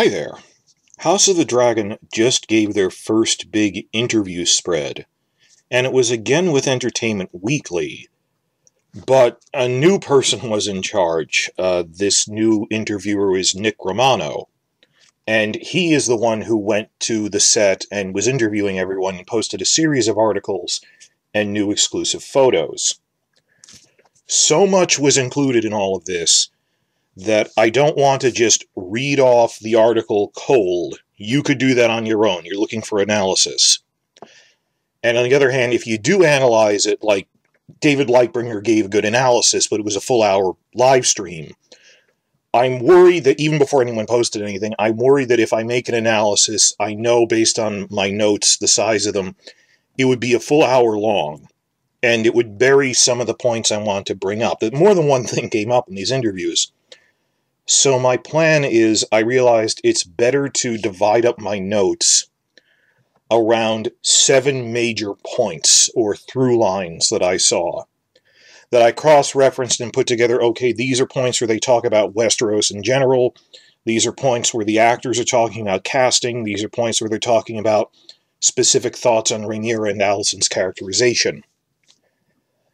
Hi there. House of the Dragon just gave their first big interview spread, and it was again with Entertainment Weekly, but a new person was in charge. This new interviewer is Nick Romano, and he is the one who went to the set and was interviewing everyone and posted a series of articles and new exclusive photos. So much was included in all of this that I don't want to just read off the article cold. You could do that on your own. You're looking for analysis. And on the other hand, if you do analyze it, like David Lightbringer gave a good analysis, but it was a full-hour live stream, I'm worried that even before anyone posted anything, I'm worried that if I make an analysis, I know based on my notes, the size of them, it would be a full hour long, and it would bury some of the points I want to bring up. That more than one thing came up in these interviews. So my plan is, I realized it's better to divide up my notes around 7 major points, or through lines that I saw, that I cross-referenced and put together. Okay, these are points where they talk about Westeros in general, these are points where the actors are talking about casting, these are points where they're talking about specific thoughts on Rhaenyra and Alicent's characterization.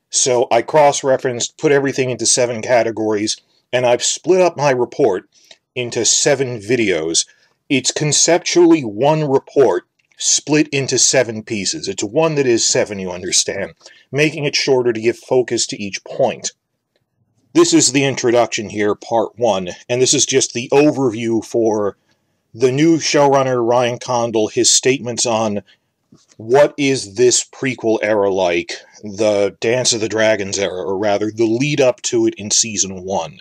So I cross-referenced, put everything into 7 categories, and I've split up my report into 7 videos. It's conceptually one report split into 7 pieces. It's one that is 7, you understand, making it shorter to give focus to each point. This is the introduction here, part 1, and this is just the overview for the new showrunner, Ryan Condal, his statements on what is this prequel era like, the Dance of the Dragons era, or rather, the lead-up to it in Season 1.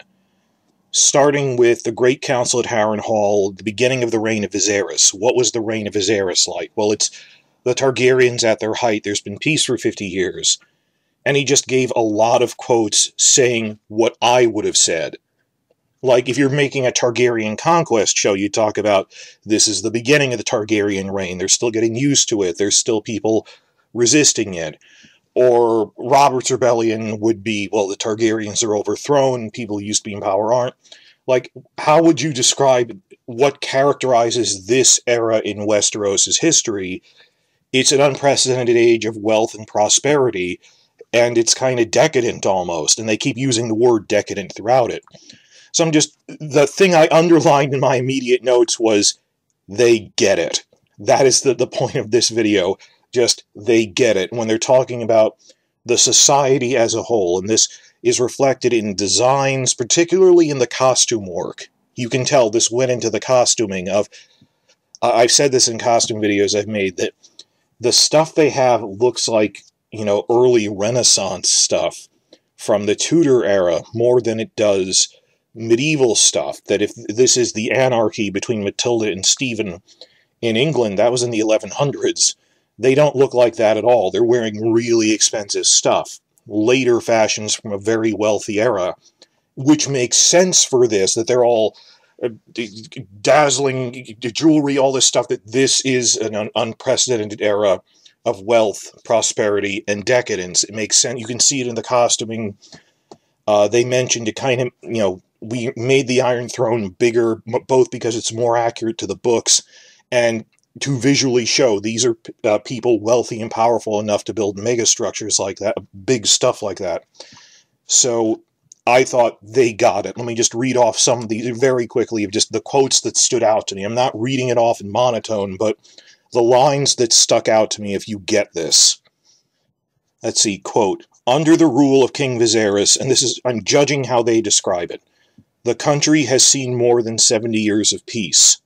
Starting with the Great Council at Harrenhal, the beginning of the reign of Viserys. What was the reign of Viserys like? Well, it's the Targaryens at their height. There's been peace for 50 years. And he just gave a lot of quotes saying what I would have said. Like, if you're making a Targaryen conquest show, you talk about, this is the beginning of the Targaryen reign. They're still getting used to it. There's still people resisting it. Or Robert's Rebellion would be, well, the Targaryens are overthrown, people who used to be in power aren't. Like, how would you describe what characterizes this era in Westeros' history? It's an unprecedented age of wealth and prosperity, and it's kind of decadent almost, and they keep using the word decadent throughout it. So the thing I underlined in my immediate notes was, they get it. That is the point of this video. Just, they get it. When they're talking about the society as a whole, and this is reflected in designs, particularly in the costume work. You can tell this went into the costuming of, I've said this in costume videos I've made, that the stuff they have looks like, early Renaissance stuff from the Tudor era more than it does medieval stuff. That if this is the anarchy between Matilda and Stephen in England, that was in the 1100s. They don't look like that at all. They're wearing really expensive stuff. Later fashions from a very wealthy era, which makes sense for this, that they're all dazzling jewelry, all this stuff, that this is an unprecedented era of wealth, prosperity, and decadence. It makes sense. You can see it in the costuming. They mentioned it kind of, we made the Iron Throne bigger, both because it's more accurate to the books, and to visually show these are people wealthy and powerful enough to build megastructures like that, big stuff like that. So I thought they got it. Let me just read off some of these very quickly of just the quotes that stood out to me. I'm not reading it off in monotone, but the lines that stuck out to me, if you get this. Let's see, quote, "Under the rule of King Viserys," and this is, I'm judging how they describe it, "the country has seen more than 70 years of peace."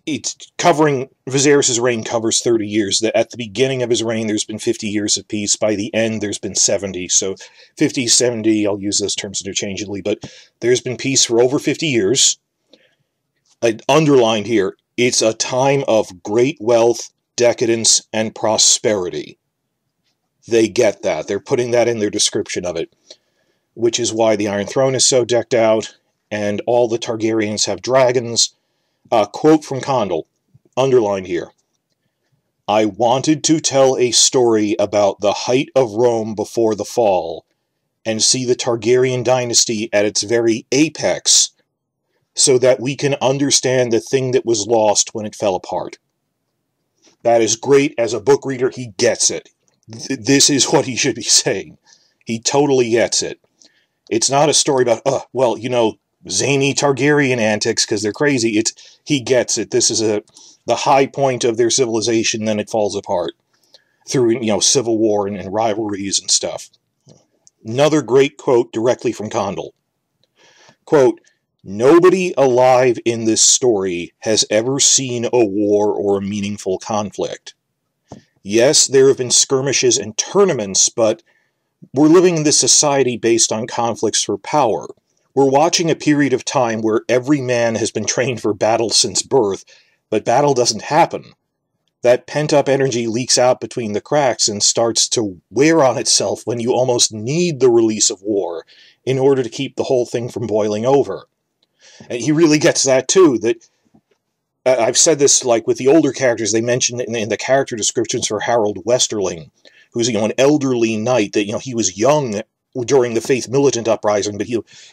It's covering, Viserys' reign covers 30 years. At the beginning of his reign, there's been 50 years of peace. By the end, there's been 70. So 50, 70, I'll use those terms interchangeably, but there's been peace for over 50 years. Underlined here, it's a time of great wealth, decadence, and prosperity. They get that. They're putting that in their description of it, which is why the Iron Throne is so decked out, and all the Targaryens have dragons. Quote from Condal, underlined here. "I wanted to tell a story about the height of Rome before the fall, and see the Targaryen dynasty at its very apex, so that we can understand the thing that was lost when it fell apart. That is great. As a book reader, he gets it. This is what he should be saying. He totally gets it. It's not a story about, zany Targaryen antics because they're crazy. He gets it. This is the high point of their civilization, then it falls apart through, civil war and rivalries and stuff. Another great quote directly from Condell. Quote, "Nobody alive in this story has ever seen a war or a meaningful conflict. Yes, there have been skirmishes and tournaments, but we're living in this society based on conflicts for power. We're watching a period of time where every man has been trained for battle since birth, but battle doesn't happen. That pent-up energy leaks out between the cracks and starts to wear on itself when you almost need the release of war in order to keep the whole thing from boiling over." And he really gets that too, that I've said this like with the older characters, they mentioned in the character descriptions for Harold Westerling, who's an elderly knight, that he was young during the Faith Militant Uprising, but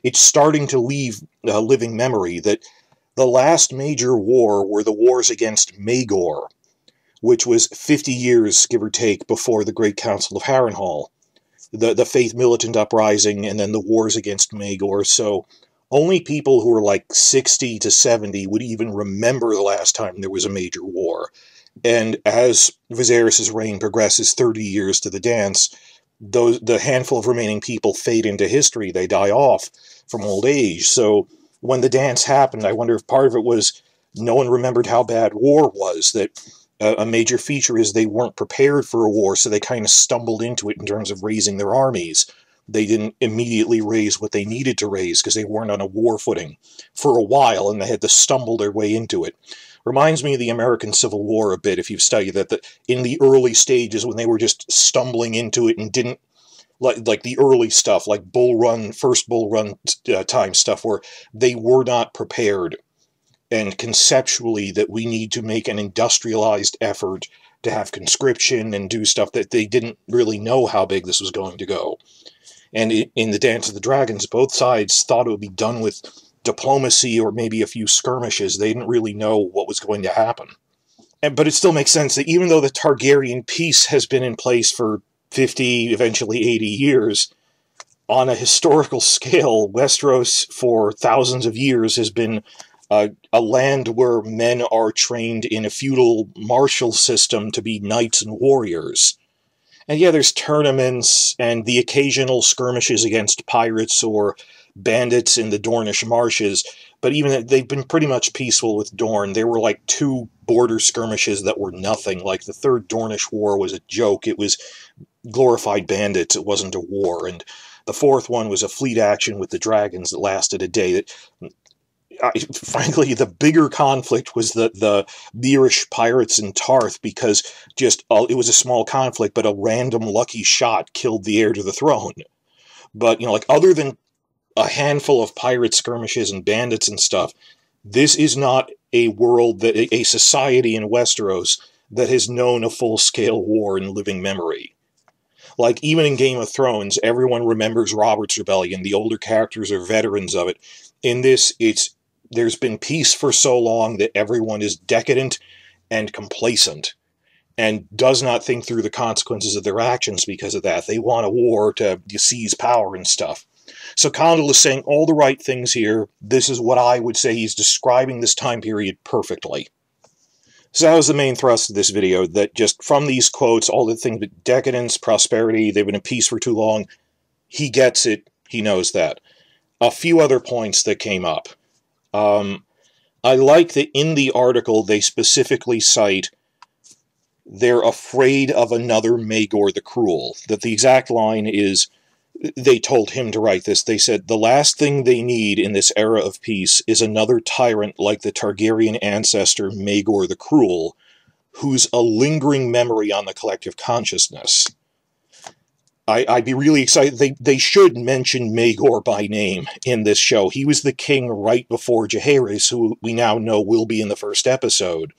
it's starting to leave living memory, that the last major war were the wars against Maegor, which was 50 years, give or take, before the Great Council of Harrenhal. The Faith Militant Uprising, and then the wars against Maegor. So only people who are like 60 to 70 would even remember the last time there was a major war. And as Viserys' reign progresses 30 years to the dance, the handful of remaining people fade into history. They die off from old age. So when the dance happened, I wonder if part of it was no one remembered how bad war was, that a major feature is they weren't prepared for a war, so they kind of stumbled into it in terms of raising their armies. They didn't immediately raise what they needed to raise because they weren't on a war footing for a while, and they had to stumble their way into it. Reminds me of the American Civil War a bit, if you've studied that, in the early stages when they were just stumbling into it and didn't, like the early stuff, like first Bull Run time stuff, where they were not prepared. And conceptually that we need to make an industrialized effort to have conscription and do stuff that they didn't really know how big this was going to go. And in the Dance of the Dragons, both sides thought it would be done with diplomacy or maybe a few skirmishes. They didn't really know what was going to happen. But it still makes sense that even though the Targaryen peace has been in place for 50, eventually 80 years, on a historical scale, Westeros for thousands of years has been a land where men are trained in a feudal martial system to be knights and warriors. And yeah, there's tournaments and the occasional skirmishes against pirates or bandits in the Dornish marshes, but even they've been pretty much peaceful with Dorne. There were like 2 border skirmishes that were nothing. Like the Third Dornish War was a joke. It was glorified bandits. It wasn't a war. And the 4th one was a fleet action with the dragons that lasted a day. Frankly, the bigger conflict was the Irish pirates in Tarth, because it was a small conflict, but a random lucky shot killed the heir to the throne. But, other than a handful of pirate skirmishes and bandits and stuff, this is not a world, a society in Westeros that has known a full-scale war in living memory. Like, even in Game of Thrones, everyone remembers Robert's Rebellion. The older characters are veterans of it. In this, there's been peace for so long that everyone is decadent and complacent and does not think through the consequences of their actions because of that. They want a war to seize power and stuff. So Condell is saying all the right things here. This is what I would say he's describing this time period perfectly. So that was the main thrust of this video, that just from these quotes, all the things with decadence, prosperity, they've been in peace for too long, he gets it, he knows that. A few other points that came up. I like that in the article they specifically cite they're afraid of another Maegor the Cruel. That the exact line is, they told him to write this, they said, "The last thing they need in this era of peace is another tyrant like the Targaryen ancestor Maegor the Cruel, who's a lingering memory on the collective consciousness." I'd be really excited. They should mention Maegor by name in this show. He was the king right before Jaehaerys, who we now know will be in the first episode.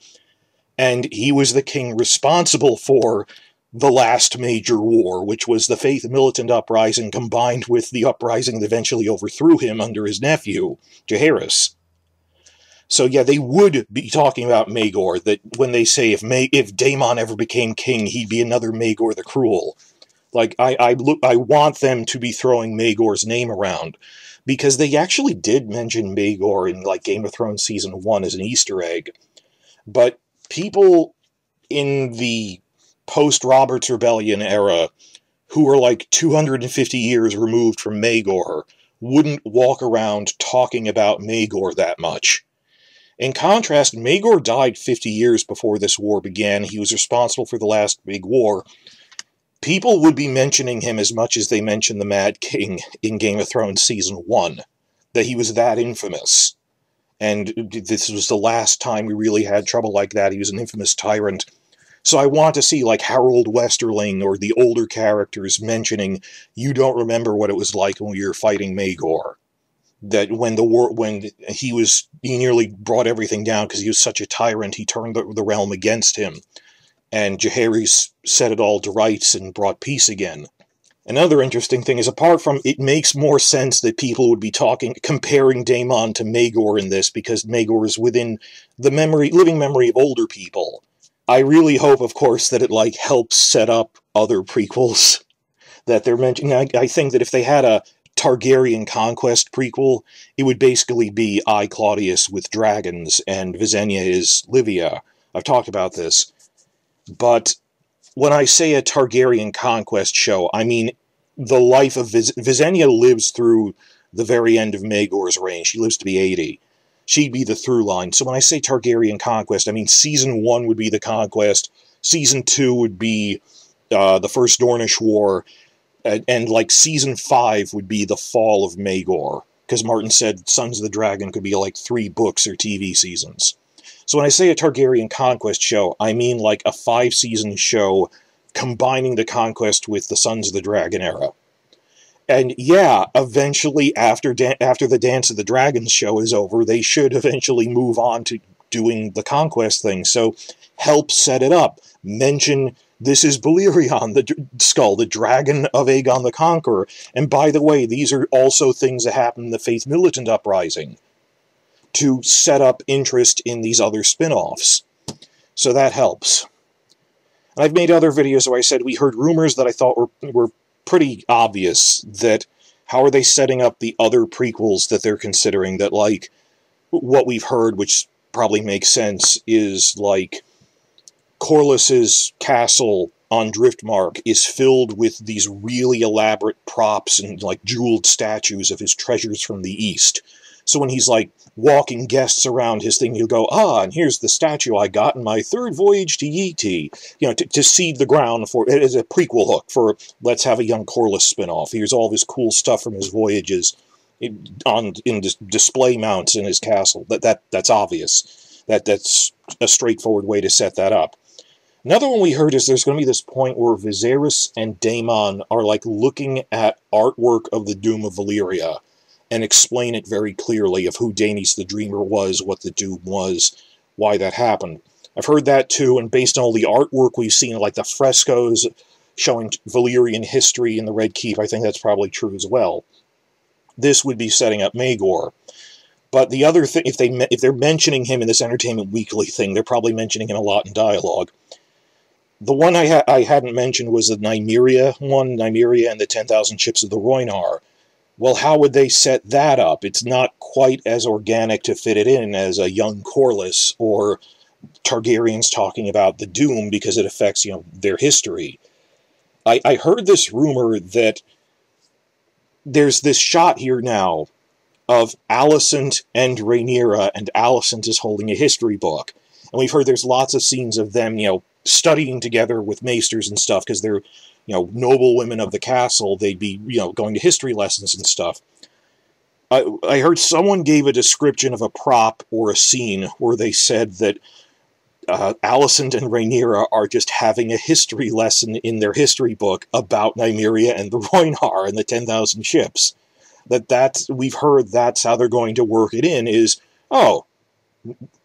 And he was the king responsible for the last major war, which was the Faith Militant Uprising combined with the uprising that eventually overthrew him under his nephew, Jaehaerys. So yeah, they would be talking about Maegor, that when they say if Daemon ever became king, he'd be another Maegor the Cruel. Like, I want them to be throwing Maegor's name around, because they actually did mention Maegor in, like, Game of Thrones Season 1 as an Easter egg. But people in the post-Robert's Rebellion era, who were like 250 years removed from Maegor, wouldn't walk around talking about Maegor that much. In contrast, Maegor died 50 years before this war began. He was responsible for the last big war. People would be mentioning him as much as they mentioned the Mad King in Game of Thrones Season 1. That he was that infamous. And this was the last time we really had trouble like that. He was an infamous tyrant. So I want to see, like, Harold Westerling or the older characters mentioning, you don't remember what it was like when we were fighting Maegor. That when he nearly brought everything down because he was such a tyrant, he turned the realm against him. And Jaehaerys set it all to rights and brought peace again. Another interesting thing is, apart from it makes more sense that people would be comparing Daemon to Maegor in this, because Maegor is within the living memory of older people. I really hope, of course, that it, like, helps set up other prequels that they're mentioning. I think that if they had a Targaryen conquest prequel, it would basically be I, Claudius with dragons, and Visenya is Livia. I've talked about this. But when I say a Targaryen conquest show, I mean the life of Visenya lives through the very end of Maegor's reign. She lives to be 80. She'd be the through line. So when I say Targaryen conquest, I mean Season 1 would be the conquest, Season 2 would be the First Dornish War, and like Season 5 would be the fall of Maegor, because Martin said Sons of the Dragon could be like 3 books or TV seasons. So when I say a Targaryen conquest show, I mean like a 5-season show combining the conquest with the Sons of the Dragon era. And yeah, eventually, after the Dance of the Dragons show is over, they should eventually move on to doing the conquest thing. So help set it up. Mention this is Balerion, the skull, the dragon of Aegon the Conqueror. And by the way, these are also things that happened in the Faith Militant Uprising, to set up interest in these other spin-offs. So that helps. And I've made other videos where I said we heard rumors that I thought were pretty obvious, that how are they setting up the other prequels that they're considering, that, like, what we've heard, which probably makes sense, is, like, Corlys's castle on Driftmark is filled with these really elaborate props and, like, jeweled statues of his treasures from the East. So when he's, like, walking guests around his thing, he'll go, and here's the statue I got in my 3rd voyage to Yeti. You know, to seed the ground for, as a prequel hook for, let's have a young Corlys spin-off. Here's all this cool stuff from his voyages in display mounts in his castle. That's obvious. That's a straightforward way to set that up. Another one we heard is there's going to be this point where Viserys and Daemon are, like, looking at artwork of the Doom of Valyria, and explain it very clearly of who Daenys the Dreamer was, what the Doom was, why that happened. I've heard that too, and based on all the artwork we've seen, like the frescoes showing Valyrian history in the Red Keep, I think that's probably true as well. This would be setting up Maegor. But the other thing, if they're mentioning him in this Entertainment Weekly thing, they're probably mentioning him a lot in dialogue. The one I hadn't mentioned was the Nymeria one, Nymeria and the 10,000 Ships of the Rhoynar. Well, how would they set that up? It's not quite as organic to fit it in as a young Corlys or Targaryens talking about the Doom, because it affects, you know, their history. I heard this rumor that there's this shot here now of Alicent and Rhaenyra, and Alicent is holding a history book. And we've heard there's lots of scenes of them, you know, studying together with maesters and stuff, because they're, you know, noble women of the castle. They'd be, you know, going to history lessons and stuff. I heard someone gave a description of a prop or a scene where they said that Alicent and Rhaenyra are just having a history lesson in their history book about Nymeria and the Rhoynar and the 10,000 ships. We've heard that's how they're going to work it in, is, oh,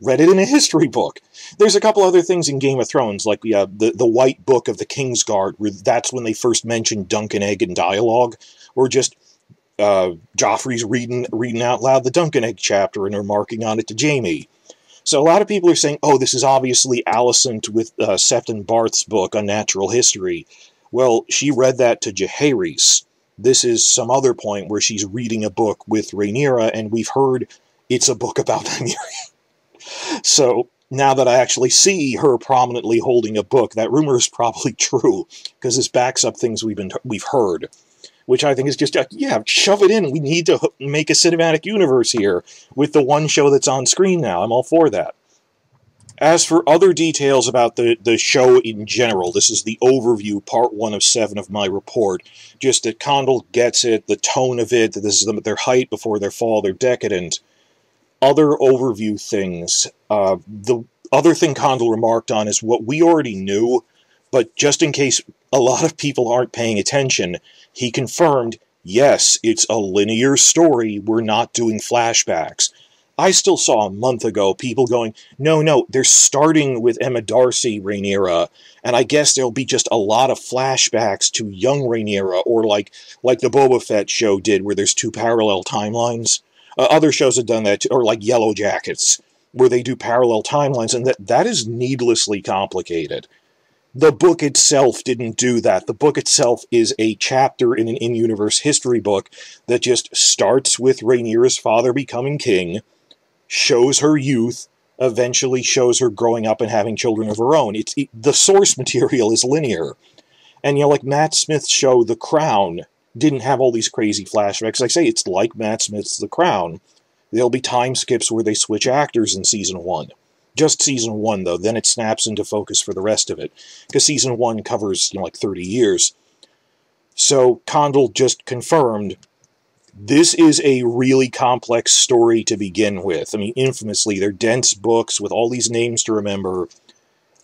read it in a history book. There's a couple other things in Game of Thrones, like the White Book of the Kingsguard, where that's when they first mentioned Dunk and Egg in dialogue, or just Joffrey's reading out loud the Dunk and Egg chapter and remarking on it to Jaime. So a lot of people are saying, oh, this is obviously Alicent with Sefton Barth's book, Unnatural History. Well, she read that to Jaehaerys. This is some other point where she's reading a book with Rhaenyra, and we've heard it's a book about Nymeria. So now that I actually see her prominently holding a book, that rumor is probably true, because this backs up things we've heard. Which I think is just, yeah, shove it in. We need to make a cinematic universe here with the one show that's on screen now. I'm all for that. As for other details about the show in general, this is the overview, part 1 of 7 of my report. Just that Condal gets it, the tone of it, that this is them at their height before their fall, they're decadent. Other overview things. The other thing Condal remarked on is what we already knew, but just in case a lot of people aren't paying attention, he confirmed, yes, it's a linear story, we're not doing flashbacks. I still saw a month ago people going, no, they're starting with Emma Darcy, Rhaenyra, and I guess there'll be just a lot of flashbacks to young Rhaenyra, or like the Boba Fett show did, where there's 2 parallel timelines. Other shows have done that, too, or like Yellow Jackets, where they do parallel timelines, and that is needlessly complicated. The book itself didn't do that. The book itself is a chapter in an in-universe history book that just starts with Rhaenyra's father becoming king, shows her youth, eventually shows her growing up and having children of her own. The source material is linear. And, like Matt Smith's show, The Crown, didn't have all these crazy flashbacks. Like I say, it's like Matt Smith's The Crown. There'll be time skips where they switch actors in Season 1. Just Season 1, though. Then it snaps into focus for the rest of it. Because Season 1 covers, like 30 years. So, Condal just confirmed, this is a really complex story to begin with. I mean, infamously, they're dense books with all these names to remember.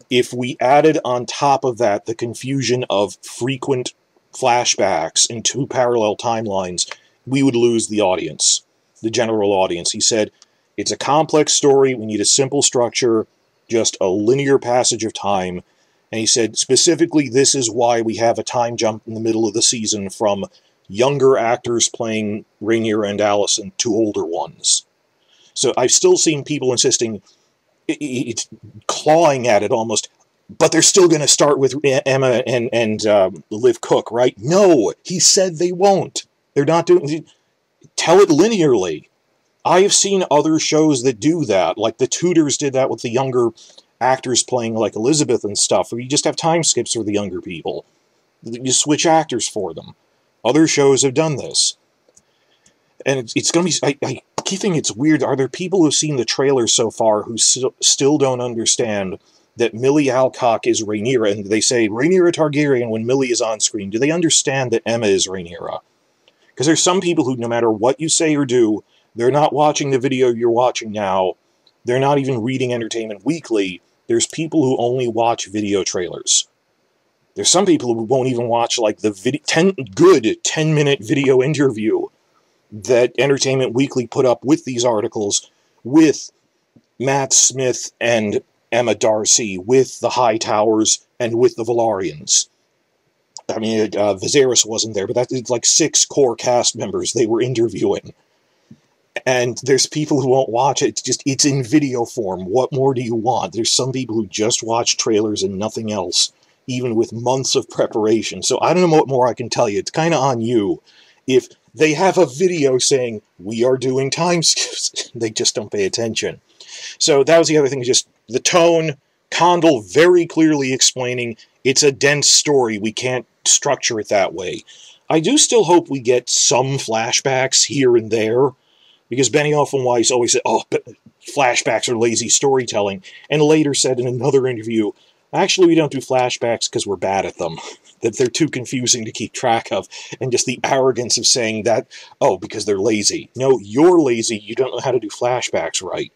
If we added on top of that the confusion of frequent flashbacks in 2 parallel timelines, we would lose the audience. The general audience. He said, it's a complex story, we need a simple structure, just a linear passage of time, and he said, specifically, this is why we have a time jump in the middle of the season from younger actors playing Rhaenyra and Alicent to older ones. So I've still seen people insisting, it's clawing at it almost, but they're still going to start with Emma and Liv Cook, right? No, he said they won't. They're not doing... Tell it linearly. I have seen other shows that do that, like The Tudors did that with the younger actors playing like Elizabeth and stuff, where you just have time skips for the younger people. You switch actors for them. Other shows have done this. And it's going to be... I keep thinking it's weird. Are there people who've seen the trailers so far who still don't understand that Millie Alcock is Rhaenyra, and they say Rhaenyra Targaryen when Millie is on screen? Do they understand that Emma is Rhaenyra? Because there's some people who, no matter what you say or do, they're not watching the video you're watching now. They're not even reading Entertainment Weekly. There's people who only watch video trailers. There's some people who won't even watch like the 10-minute video interview that Entertainment Weekly put up with these articles, with Matt Smith and Emma Darcy, with the Hightowers, and with the Velaryons. I mean, Viserys wasn't there, but that's like 6 core cast members they were interviewing. And there's people who won't watch it. It's in video form. What more do you want? There's some people who just watch trailers and nothing else, even with months of preparation. So I don't know what more I can tell you. It's kind of on you. If they have a video saying, we are doing time skips, they just don't pay attention. So that was the other thing, just the tone. Condal very clearly explaining, it's a dense story. We can't structure it that way. I do still hope we get some flashbacks here and there, because Benioff and Weiss always said, oh, but flashbacks are lazy storytelling, and later said in another interview, actually we don't do flashbacks because we're bad at them, that they're too confusing to keep track of, and just the arrogance of saying that, oh, because they're lazy. No, you're lazy, you don't know how to do flashbacks right.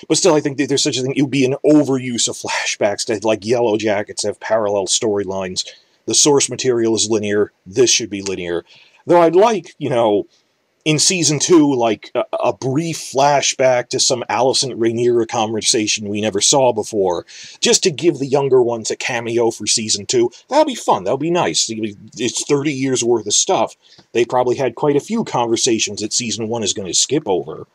But still, I think that there's such a thing, it would be an overuse of flashbacks to, like, Yellow Jackets have parallel storylines. The source material is linear, this should be linear. Though I'd like, in Season 2, like, a brief flashback to some Alicent Rhaenyra conversation we never saw before, just to give the younger ones a cameo for Season 2. That'll be fun, that'll be nice. It's 30 years worth of stuff. They probably had quite a few conversations that Season 1 is going to skip over.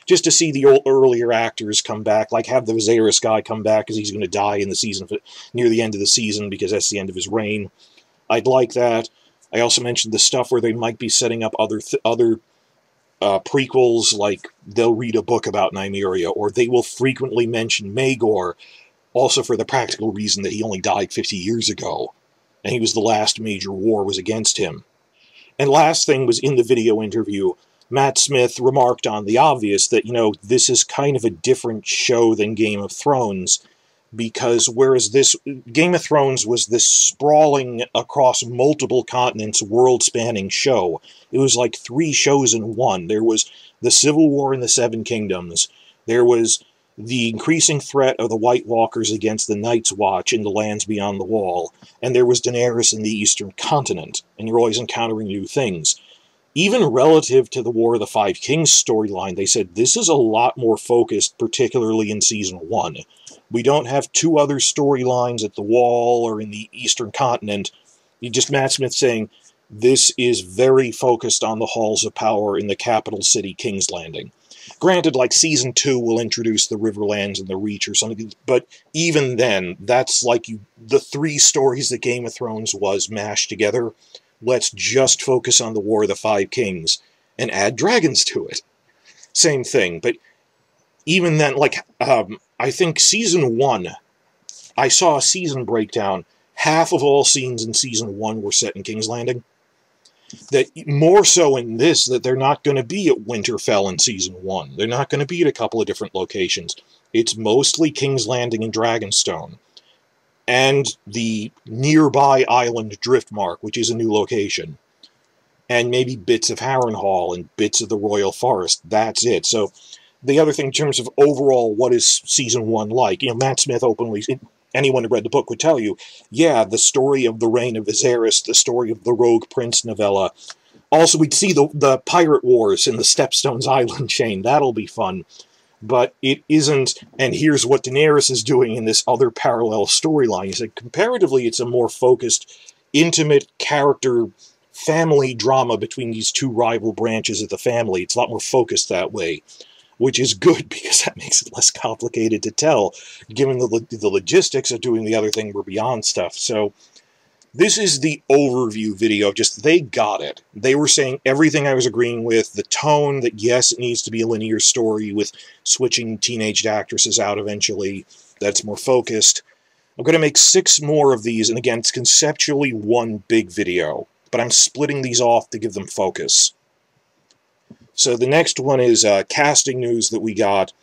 just to see the earlier actors come back, like have the Viserys guy come back because he's going to die in the season, near the end of the season, because that's the end of his reign. I'd like that. I also mentioned the stuff where they might be setting up other prequels, like they'll read a book about Nymeria, or they will frequently mention Maegor, also for the practical reason that he only died 50 years ago, and he was the last major war was against him. And last thing was, in the video interview, Matt Smith remarked on the obvious that, this is kind of a different show than Game of Thrones, because whereas this Game of Thrones was this sprawling across multiple continents, world-spanning show, it was like 3 shows in one. There was the Civil War in the Seven Kingdoms, there was the increasing threat of the White Walkers against the Night's Watch in the lands beyond the Wall, and there was Daenerys in the Eastern Continent, and you're always encountering new things. Even relative to the War of the Five Kings storyline, they said this is a lot more focused, particularly in Season 1. We don't have 2 other storylines at the Wall or in the Eastern Continent. Matt Smith saying, this is very focused on the halls of power in the capital city, King's Landing. Granted, like Season 2 will introduce the Riverlands and the Reach or something, but even then, that's like the 3 stories that Game of Thrones was mashed together. Let's just focus on the War of the Five Kings and add dragons to it. Same thing, but even then, I think Season 1, I saw a season breakdown. Half of all scenes in Season 1 were set in King's Landing. That more so in this, that they're not going to be at Winterfell in Season 1. They're not going to be at a couple of different locations. It's mostly King's Landing and Dragonstone. And the nearby island Driftmark, which is a new location. And maybe bits of Harrenhal and bits of the Royal Forest. That's it. So, the other thing in terms of overall, what is Season 1 like? Matt Smith openly, anyone who read the book would tell you, yeah, the story of the reign of Viserys, the story of the Rogue Prince novella. Also, we'd see the Pirate Wars in the Stepstones Island chain. That'll be fun. But it isn't, and here's what Daenerys is doing in this other parallel storyline. He said, comparatively, it's a more focused, intimate character family drama between these 2 rival branches of the family. It's a lot more focused that way, which is good because that makes it less complicated to tell, given the logistics of doing the other thing were beyond stuff. So this is the overview video. Just, they got it. They were saying everything I was agreeing with. The tone, that yes, it needs to be a linear story with switching teenaged actresses out eventually. That's more focused. I'm going to make 6 more of these, and again, it's conceptually one big video, but I'm splitting these off to give them focus. So the next one is casting news that we got.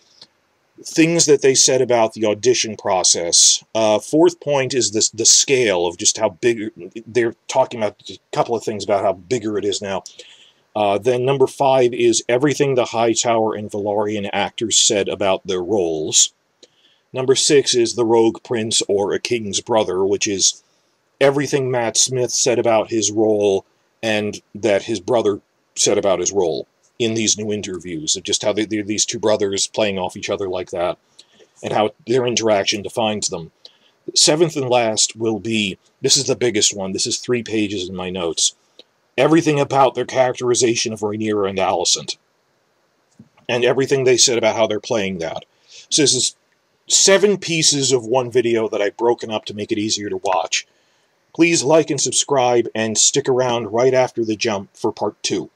Things that they said about the audition process. 4th point is the scale of just how big. They're talking about a couple of things about how bigger it is now. Then number 5 is everything the Hightower and Velaryon actors said about their roles. Number 6 is the Rogue Prince or a King's Brother, which is everything Matt Smith said about his role and that his brother said about his role in these new interviews, of just how they're these 2 brothers playing off each other like that, and how their interaction defines them. 7th and last will be, this is the biggest one, this is 3 pages in my notes, everything about their characterization of Rhaenyra and Alicent, and everything they said about how they're playing that. So this is 7 pieces of one video that I've broken up to make it easier to watch. Please like and subscribe, and stick around right after the jump for part 2.